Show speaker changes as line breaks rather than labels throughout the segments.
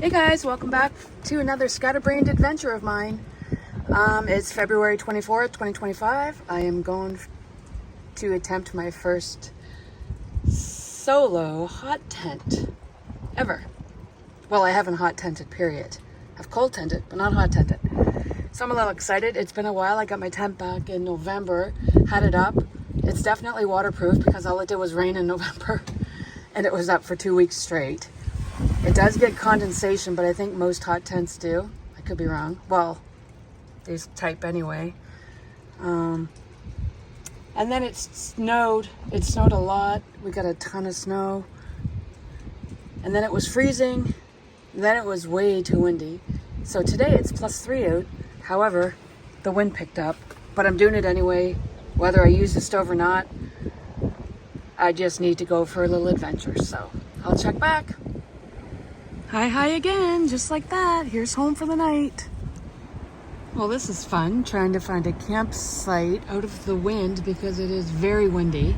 Hey guys, welcome back to another scatterbrained adventure of mine. It's February 24th, 2025. I am going to attempt my first solo hot tent ever. Well, I haven't hot tented, period. I've cold tented, but not hot tented. So I'm a little excited. It's been a while. I got my tent back in November, had it up. It's definitely waterproof because all it did was rain in November and it was up for 2 weeks straight. It does get condensation, but I think most hot tents do. I could be wrong. Well, these type anyway. And then it snowed. It snowed a lot. We got a ton of snow. And then it was freezing. Then it was way too windy. So today it's +3 out. However, the wind picked up. But I'm doing it anyway, whether I use the stove or not. I just need to go for a little adventure. So I'll check back. Hi again, just like that. Here's home for the night. Well, this is fun, trying to find a campsite out of the wind because it is very windy.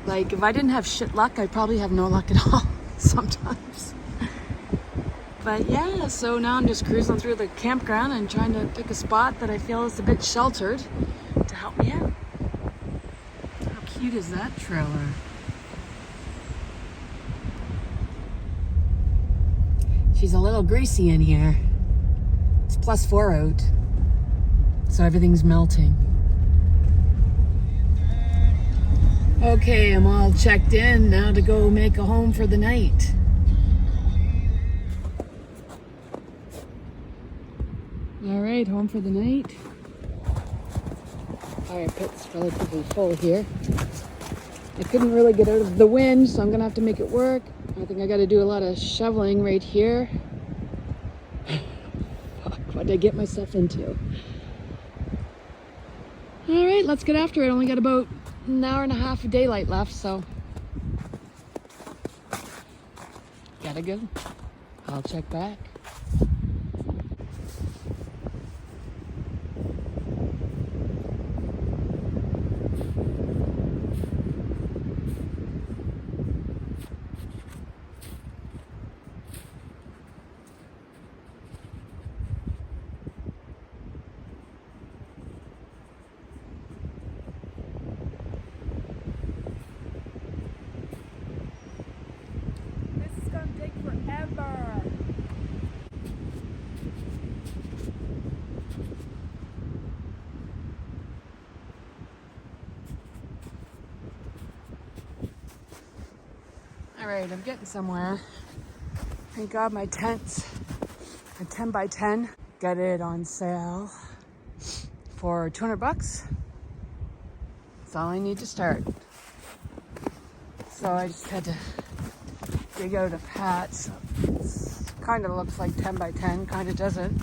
Like, if I didn't have shit luck, I'd probably have no luck at all sometimes. But yeah, so now I'm just cruising through the campground and trying to pick a spot that I feel is a bit sheltered to help me out. How cute is that trailer? She's a little greasy in here. It's +4 out, so everything's melting. Okay, I'm all checked in now to go make a home for the night. All right, home for the night. Fire pit's relatively full here. I couldn't really get out of the wind, so I'm gonna have to make it work. I think I got to do a lot of shoveling right here. Fuck, what did I get myself into? All right, let's get after it. Only got about an hour and a half of daylight left, so gotta go. I'll check back. All right, I'm getting somewhere. Thank God my tent's a 10 by 10. Got it on sale for $200. That's all I need to start. So I just had to dig out a patch. It kind of looks like 10 by 10, kind of doesn't.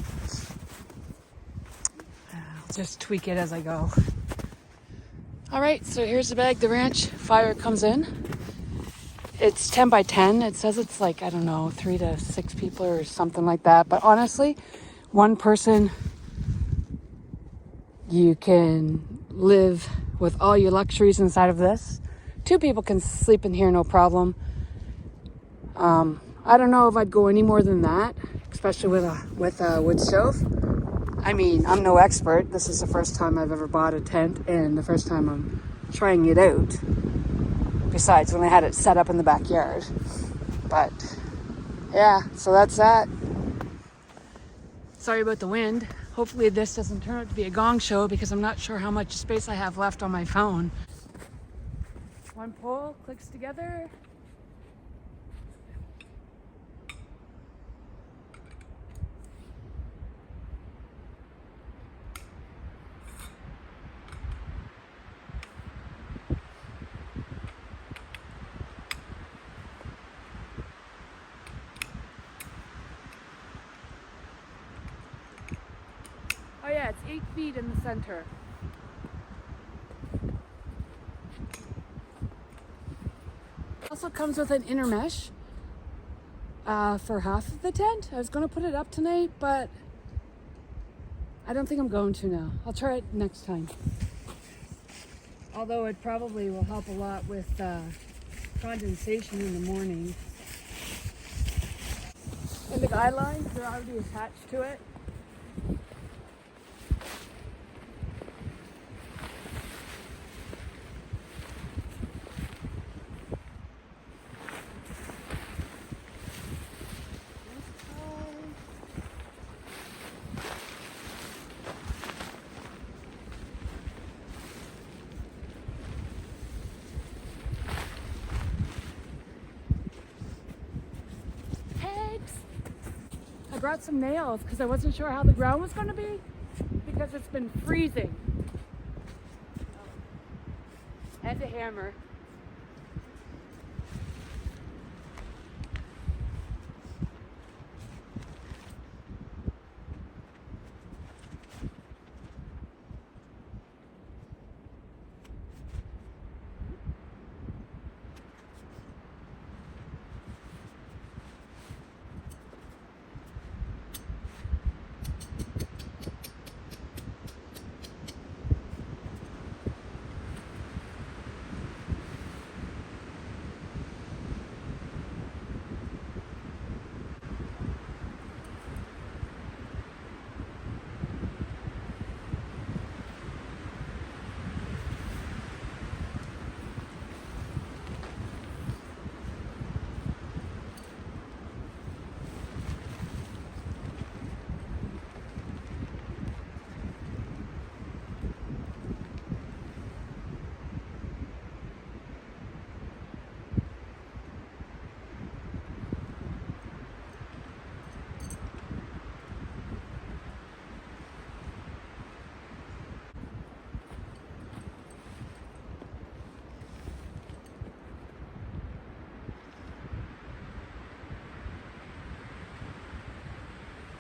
I'll just tweak it as I go. All right, so here's the bag the ranch fire comes in. It's 10 by 10. It says it's like, I don't know, 3 to 6 people or something like that. But honestly, one person, you can live with all your luxuries inside of this. 2 people can sleep in here, no problem. I don't know if I'd go any more than that, especially with a wood stove. I mean, I'm no expert. This is the first time I've ever bought a tent and the first time I'm trying it out. Besides when I had it set up in the backyard. But yeah, so that's that. Sorry about the wind. Hopefully this doesn't turn out to be a gong show because I'm not sure how much space I have left on my phone. One pole clicks together. Oh yeah, it's 8 feet in the center. Also comes with an inner mesh for half of the tent. I was going to put it up tonight, but I don't think I'm going to now. I'll try it next time. Although it probably will help a lot with condensation in the morning. the guidelines, they're already attached to it. I brought some nails because I wasn't sure how the ground was going to be because it's been freezing. And a hammer.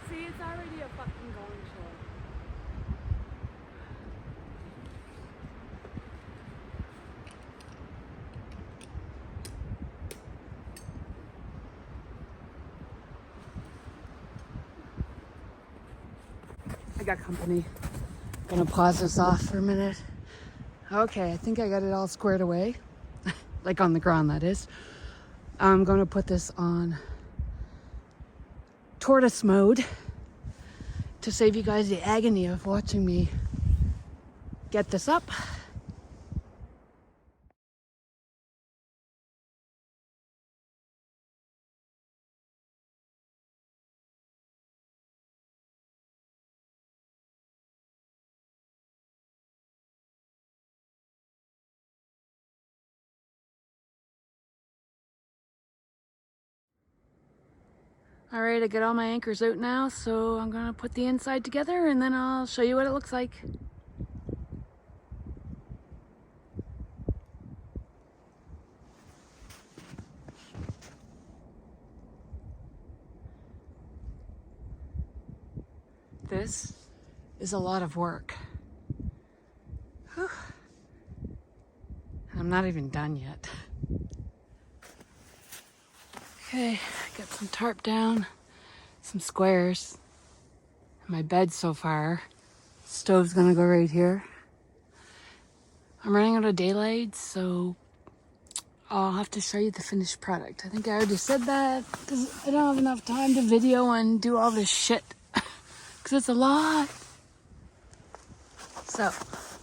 See, it's already a fucking going show. I got company. Gonna pause this off for a minute. Okay, I think I got it all squared away. Like on the ground, that is. I'm gonna put this on tortoise mode to save you guys the agony of watching me get this up. All right, I got all my anchors out now, so I'm gonna put the inside together and then I'll show you what it looks like. This is a lot of work. Whew. I'm not even done yet. Okay, got some tarp down, some squares. My bed so far. Stove's gonna go right here. I'm running out of daylight, so I'll have to show you the finished product. I think I already said that because I don't have enough time to video and do all this shit because it's a lot. So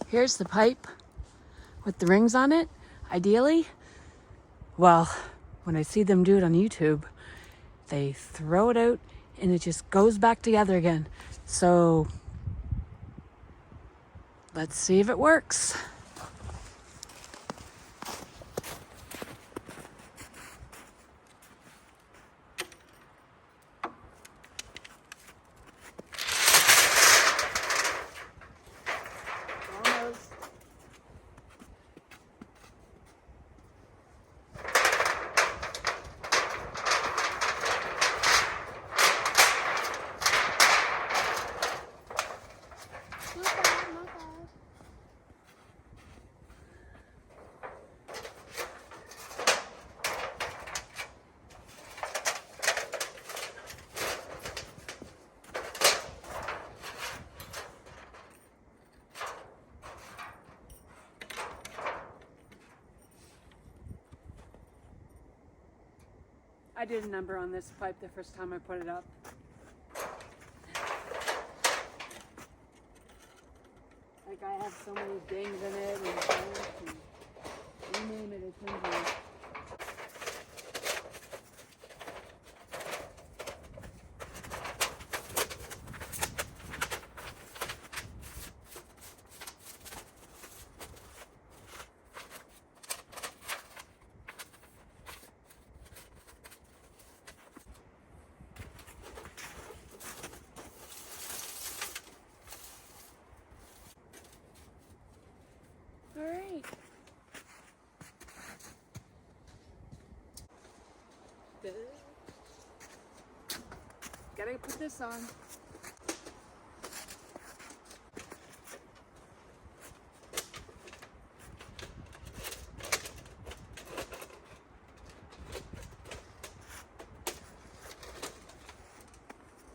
here's the pipe with the rings on it. Ideally, well, when I see them do it on YouTube, they throw it out and it just goes back together again. So let's see if it works. I did a number on this pipe the first time I put it up. Like I have so many dings in it and you name it, it's in here. All right. Gotta put this on.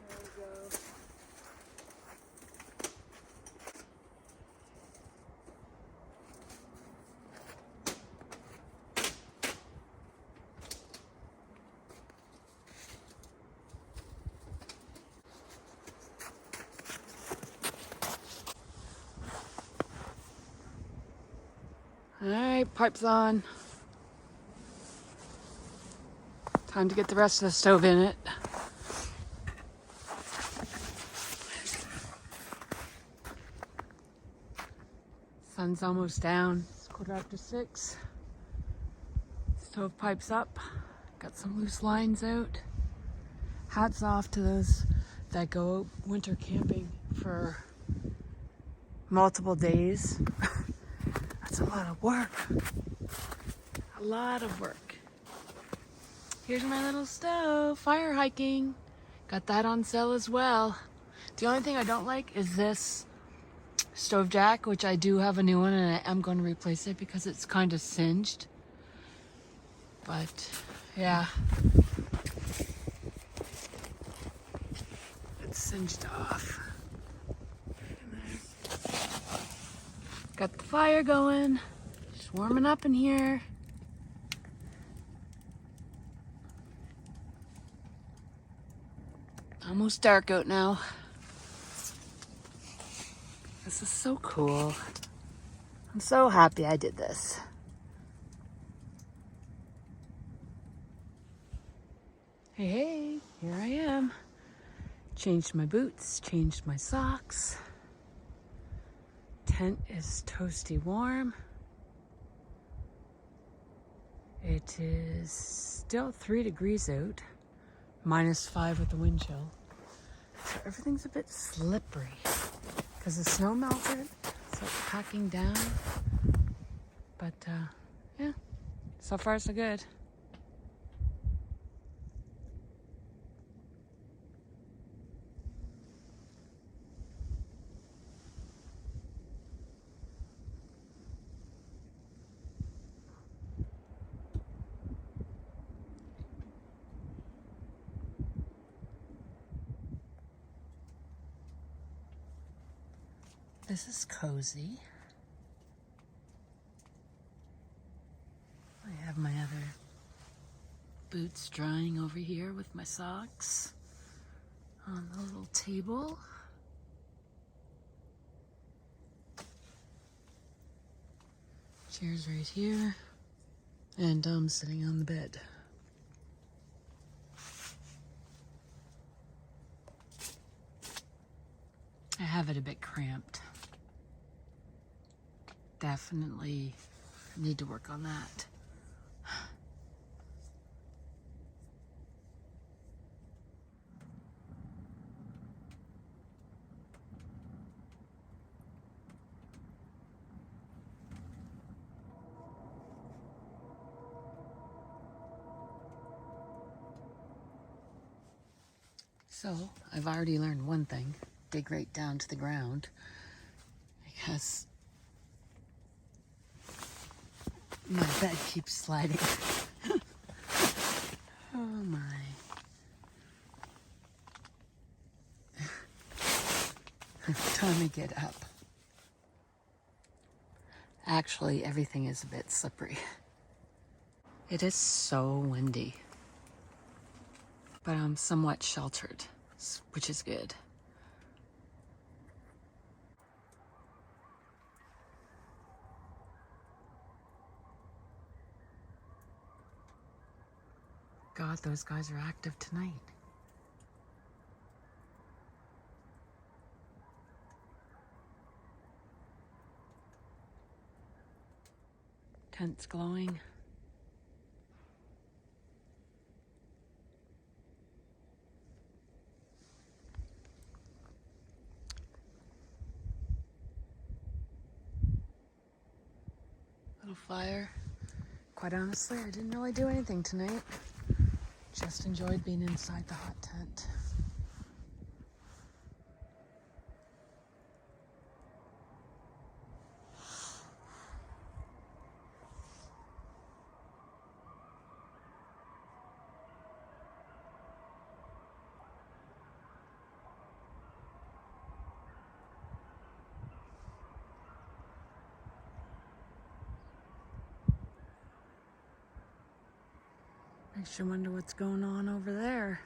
There we go. All right, pipe's on. Time to get the rest of the stove in it. Sun's almost down. It's 6:15. Stove pipe's up. Got some loose lines out. Hats off to those that go winter camping for multiple days. That's a lot of work. A lot of work. Here's my little stove, fire hiking. Got that on sale as well. The only thing I don't like is this stove jack, which I do have a new one and I am going to replace it because it's kind of singed. But yeah, it's singed off. Got the fire going, just warming up in here. Almost dark out now. This is so cool. I'm so happy I did this. Hey, hey, here I am. Changed my boots, changed my socks. Tent is toasty warm. It is still 3 degrees out, -5 with the wind chill. So everything's a bit slippery because the snow melted, so it's packing down. But yeah, so far so good. This is cozy. I have my other boots drying over here with my socks on the little table. Chair's right here, and I'm sitting on the bed. I have it a bit cramped. Definitely need to work on that. So I've already learned one thing: dig right down to the ground, because my bed keeps sliding. Oh my. Time to get up. Actually, everything is a bit slippery. It is so windy. but I'm somewhat sheltered, which is good. God, those guys are active tonight. Tent's glowing. Little fire. Quite honestly, I didn't really do anything tonight. Just enjoyed being inside the hot tent. Makes you wonder what's going on over there.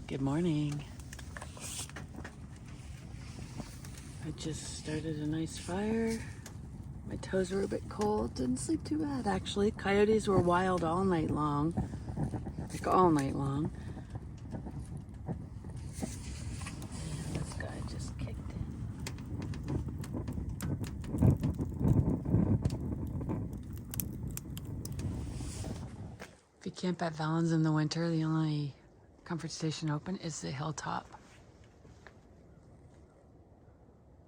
Good morning. I just started a nice fire. My toes were a bit cold. Didn't sleep too bad, actually. Coyotes were wild all night long. Like all night long. And this guy just kicked in. If you camp at Valens in the winter, the only comfort station open is the hilltop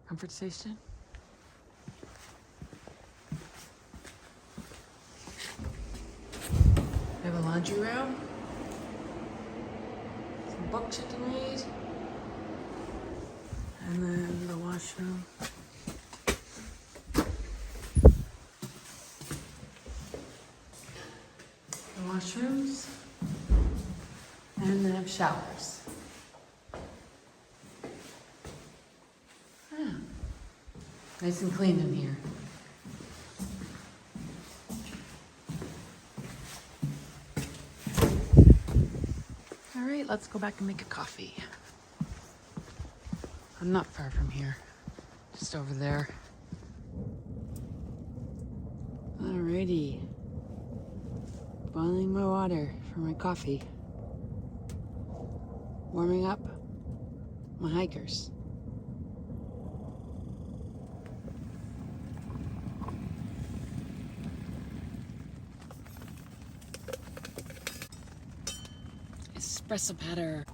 comfort station. We have a laundry room, some books you can read, and then the washroom. The washrooms, and they have showers. Yeah. Nice and clean in here. All right, let's go back and make a coffee. I'm not far from here, just over there. Alrighty. Boiling my water for my coffee. Warming up my hikers. Espresso patter.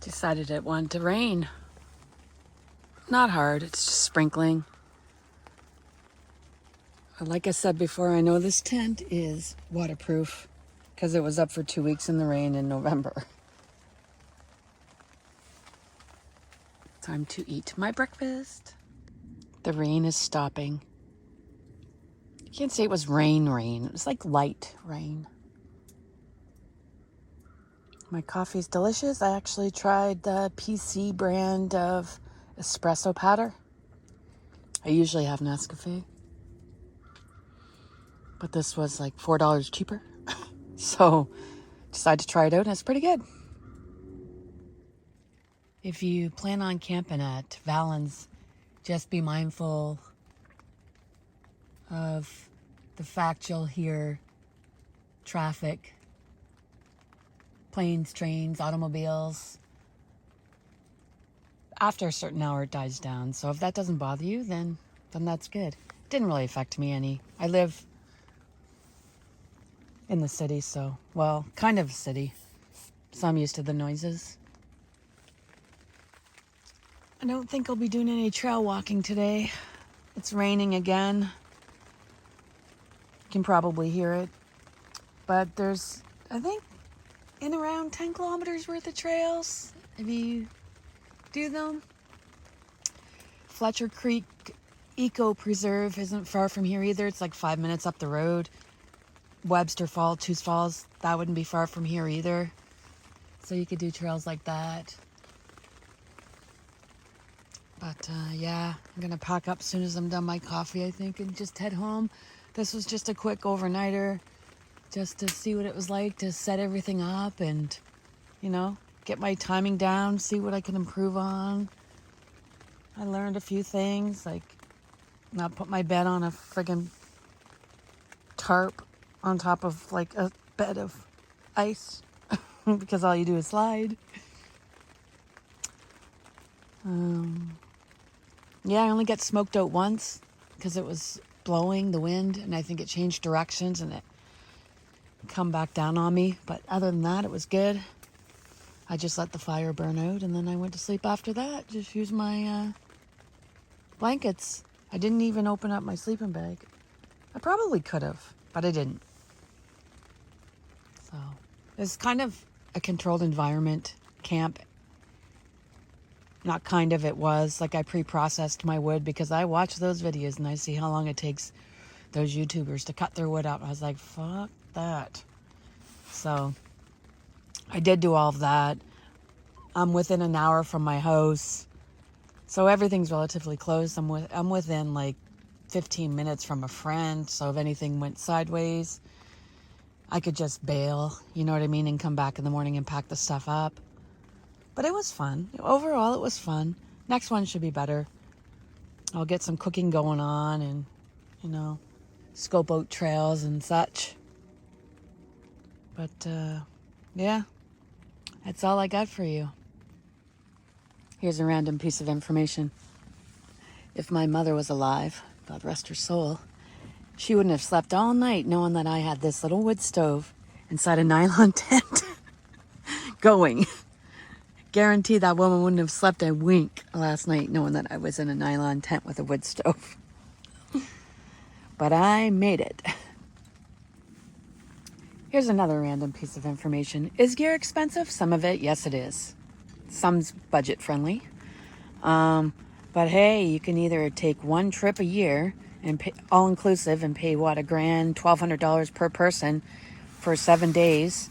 Decided it wanted to rain. Not hard, it's just sprinkling. Like I said before, I know this tent is waterproof because it was up for 2 weeks in the rain in November. Time to eat my breakfast. The rain is stopping. I can't say it was rain. It was like light rain. My coffee's delicious. I actually tried the PC brand of espresso patter. I usually have Nescafe, but this was like $4 cheaper. So decided to try it out, and it's pretty good. If you plan on camping at Valens, just be mindful of the fact you'll hear traffic, planes, trains, automobiles. After a certain hour, it dies down. So if that doesn't bother you, then that's good. It didn't really affect me any. I live in the city, so, well, kind of a city. So I'm used to the noises. I don't think I'll be doing any trail walking today. It's raining again. You can probably hear it. But there's, I think, in around 10 kilometers worth of trails if you do them. Fletcher Creek Eco Preserve isn't far from here either. It's like 5 minutes up the road. Webster Falls, Tooth Falls, that wouldn't be far from here either. So you could do trails like that. But yeah, I'm gonna pack up as soon as I'm done my coffee, I think, and just head home. This was just a quick overnighter, just to see what it was like to set everything up and, you know, get my timing down, see what I can improve on. I learned a few things, like not put my bed on a friggin' tarp on top of like a bed of ice because all you do is slide. Yeah, I only got smoked out once because it was blowing the wind, and I think it changed directions and it come back down on me. But other than that, it was good. I just let the fire burn out, and then I went to sleep after that. Just used my blankets. I didn't even open up my sleeping bag. I probably could have, but I didn't. So it's kind of a controlled environment camp. Not kind of, it was. Like I pre-processed my wood because I watch those videos and I see how long it takes those YouTubers to cut their wood up. I was like, fuck that. So I did do all of that. I'm within an hour from my house. So everything's relatively close. I'm within like 15 minutes from a friend. So if anything went sideways, I could just bail, you know what I mean, and come back in the morning and pack the stuff up. But it was fun. Overall, it was fun. Next one should be better. I'll get some cooking going on and, you know, scope out trails and such. But, yeah, that's all I got for you. Here's a random piece of information. If my mother was alive, God rest her soul, she wouldn't have slept all night knowing that I had this little wood stove inside a nylon tent going. Guarantee that woman wouldn't have slept a wink last night knowing that I was in a nylon tent with a wood stove. But I made it. Here's another random piece of information. Is gear expensive? Some of it, yes it is. Some's budget friendly. But hey, you can either take one trip a year and pay all inclusive and pay what, $1,000, $1,200 per person for 7 days.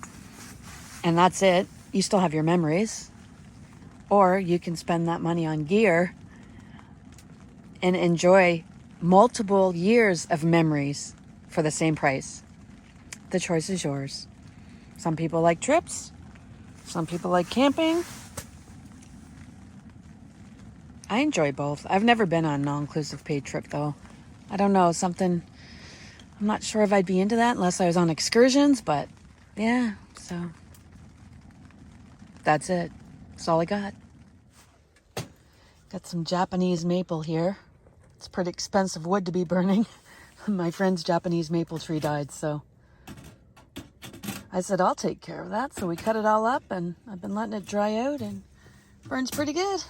And that's it. You still have your memories. Or you can spend that money on gear and enjoy multiple years of memories for the same price. The choice is yours. Some people like trips. Some people like camping. I enjoy both. I've never been on an all-inclusive paid trip, though. I don't know, something... I'm not sure if I'd be into that unless I was on excursions, but yeah, so... That's it. That's all I got. Got some Japanese maple here. It's pretty expensive wood to be burning. My friend's Japanese maple tree died, so... I said, I'll take care of that. So we cut it all up, and I've been letting it dry out, and burns pretty good.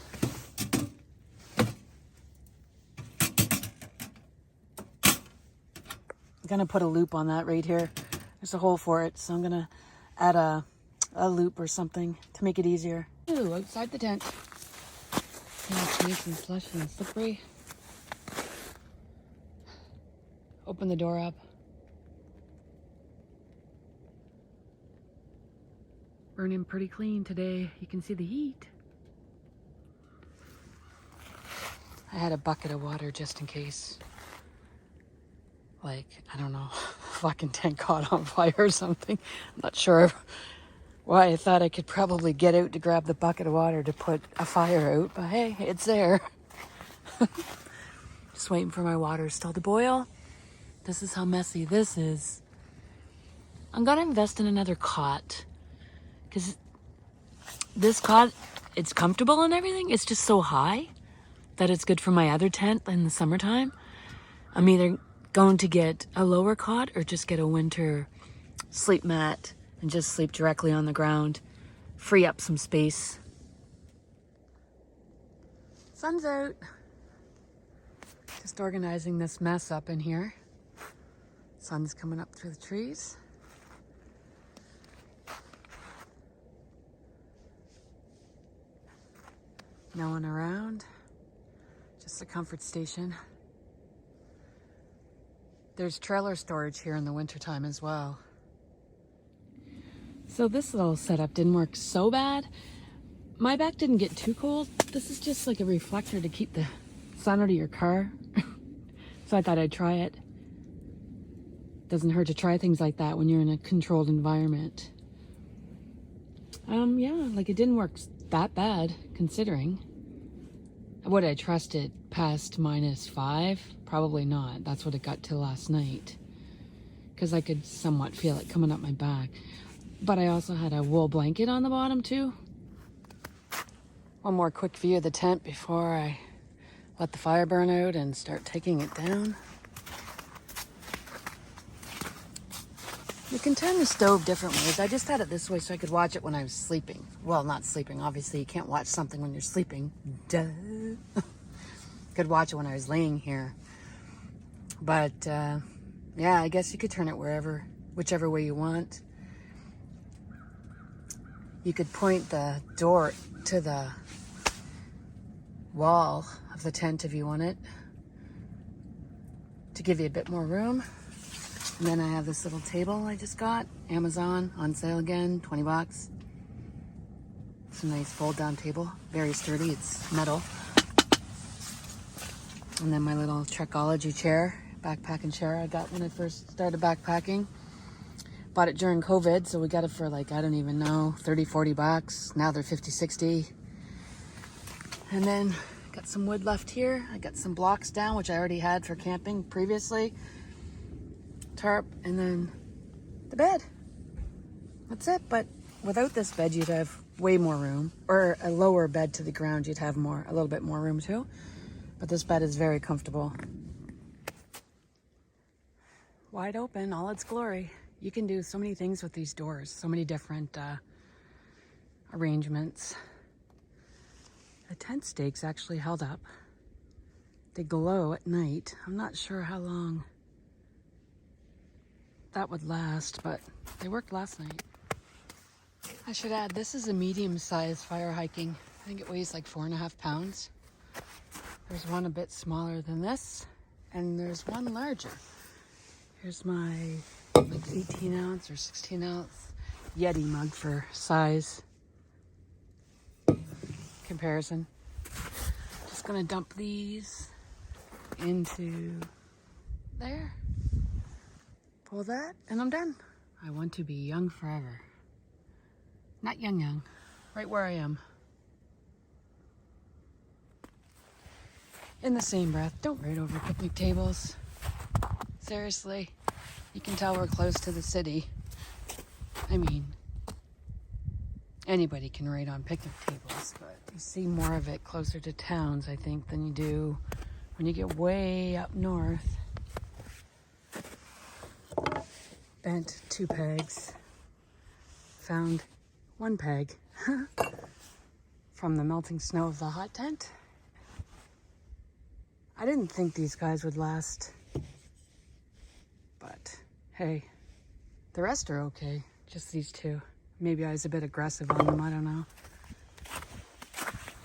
I'm gonna put a loop on that right here. There's a hole for it, so I'm gonna add a loop or something to make it easier. Ooh, outside the tent. Yeah, it's nice and slush and slippery. Open the door up. Burning pretty clean today. You can see the heat. I had a bucket of water just in case. Like, I don't know, fucking tent caught on fire or something. I'm not sure why I thought I could probably get out to grab the bucket of water to put a fire out, but hey, it's there. Just waiting for my water still to boil. This is how messy this is. I'm gonna invest in another cot, because this cot, it's comfortable and everything. It's just so high that it's good for my other tent in the summertime. I'm either going to get a lower cot or just get a winter sleep mat and just sleep directly on the ground. Free up some space. Sun's out. Just organizing this mess up in here. Sun's coming up through the trees. No one around. Just a comfort station. There's trailer storage here in the wintertime as well. So this little setup didn't work so bad. My back didn't get too cold. This is just like a reflector to keep the sun out of your car. So I thought I'd try it. Doesn't hurt to try things like that when you're in a controlled environment. Yeah, like it didn't work that bad considering. Would I trust it past -5? Probably not. That's what it got to last night. Because I could somewhat feel it coming up my back. But I also had a wool blanket on the bottom too. One more quick view of the tent before I let the fire burn out and start taking it down. You can turn the stove different ways. I just had it this way so I could watch it when I was sleeping. Well, not sleeping. Obviously, you can't watch something when you're sleeping. Duh. Could watch it when I was laying here. But, yeah, I guess you could turn it whichever way you want. You could point the door to the wall of the tent if you want it, to give you a bit more room. And then I have this little table I just got, Amazon, on sale again, 20 bucks. It's a nice fold down table, very sturdy, it's metal. And then my little Trekology chair, backpacking chair I got when I first started backpacking. Bought it during COVID, so we got it for like, I don't even know, 30, 40 bucks. Now they're 50, 60. And then got some wood left here. I got some blocks down, which I already had for camping previously. Tarp, and then the bed. That's it. But without this bed, you'd have way more room, or a lower bed to the ground, you'd have a little bit more room too. But this bed is very comfortable. Wide open, all its glory. You can do so many things with these doors, so many different arrangements. The tent stakes actually held up. They glow at night. I'm not sure how long that would last, but they worked last night. I should add, this is a medium-sized fire hiking. I think it weighs like 4.5 pounds. There's one a bit smaller than this, and there's one larger. Here's my like 18 ounce or 16 ounce Yeti mug for size comparison. Just gonna dump these into there. Pull that, and I'm done. I want to be young forever. Not young, right where I am. In the same breath, don't raid over picnic tables. Seriously, you can tell we're close to the city. I mean, anybody can raid on picnic tables, but you see more of it closer to towns, I think, than you do when you get way up north. Bent 2 pegs. Found 1 peg from the melting snow of the hot tent. I didn't think these guys would last, but hey, the rest are okay. Just these 2. Maybe I was a bit aggressive on them, I don't know.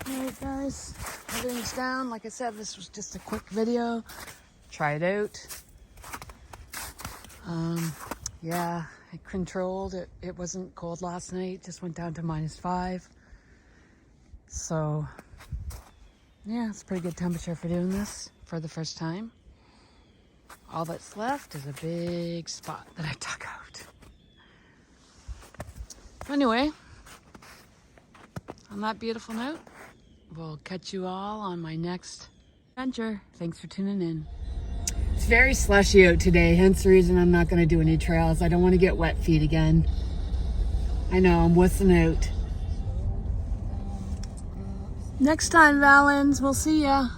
Alright guys, everything's down. Like I said, this was just a quick video. Try it out. Yeah, I controlled it. It wasn't cold last night. Just went down to -5. So, yeah, it's a pretty good temperature for doing this for the first time. All that's left is a big spot that I dug out. Anyway, on that beautiful note, we'll catch you all on my next adventure. Thanks for tuning in. It's very slushy out today, hence the reason I'm not going to do any trails. I don't want to get wet feet again. I know, I'm wussing out. Next time, Valens, we'll see ya.